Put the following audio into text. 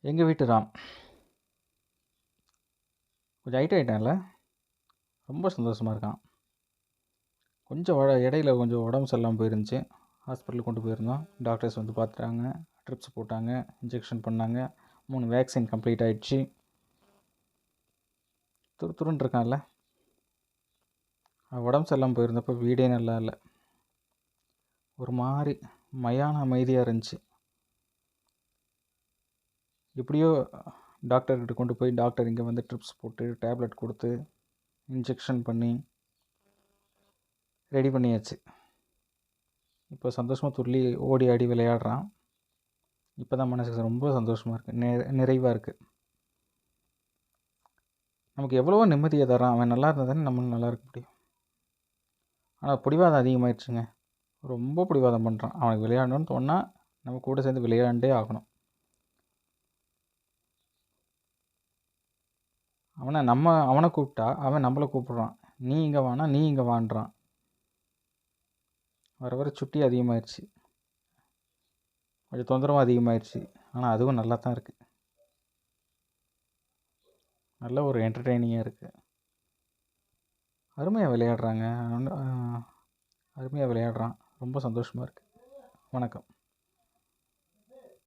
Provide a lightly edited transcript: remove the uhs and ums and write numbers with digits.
எங்கள் வீட்டு ராம் கொஞ்சம் ஹைட் ஆகிட்டான்ல, ரொம்ப சந்தோஷமாக இருக்கான். கொஞ்சம் இடையில கொஞ்சம் உடம்பு சரியில்லாமல் போயிருந்துச்சு. ஹாஸ்பிட்டலுக்கு கொண்டு போயிருந்தோம். டாக்டர்ஸ் வந்து பார்த்துட்டாங்க, ட்ரிப்ஸ் போட்டாங்க, இன்ஜெக்ஷன் பண்ணாங்க, 3 வேக்சின் கம்ப்ளீட் ஆகிடுச்சு. துருன்னு இருக்கான்ல. உடம்பு சரியில்லாமல் போயிருந்தப்போ வீடே நல்லா இல்லை, ஒரு மாதிரி மயான அமைதியாக இருந்துச்சு. எப்படியோ டாக்டர்கிட்ட கொண்டு போய் டாக்டர் இங்கே வந்து ட்ரிப்ஸ் போட்டு டேப்லெட் கொடுத்து இன்ஜெக்ஷன் பண்ணி ரெடி பண்ணியாச்சு. இப்போ சந்தோஷமாக துள்ளி ஓடி ஆடி விளையாடுறான். இப்போ தான் மனசுக்கு ரொம்ப சந்தோஷமாக இருக்குது, நிறைவாக இருக்குது. நமக்கு எவ்வளவோ நிம்மதியை தரான். அவன் நல்லா இருந்தால் தானே நம்மளும் நல்லா இருக்க முடியும். ஆனால் பிடிவாதம் அதிகமாகிடுச்சுங்க. ரொம்ப பிடிவாதம் பண்ணுறான். அவனுக்கு விளையாடணும்னு தோணால் நம்ம கூட சேர்ந்து விளையாண்டே ஆகணும். அவனை கூப்பிட்டா அவன் நம்மளை கூப்பிட்றான். நீ இங்கே வானா நீ இங்கே வான்றான். வர வர சுட்டி அதிகமாகிடுச்சு, கொஞ்சம் தொந்தரவும் அதிகமாகிடுச்சு. ஆனால் அதுவும் நல்லா தான் இருக்குது, நல்ல ஒரு என்டர்டெய்னிங்காக இருக்குது. அருமையாக விளையாடுறாங்க, அருமையாக விளையாடுறான். ரொம்ப சந்தோஷமாக இருக்குது. வணக்கம்.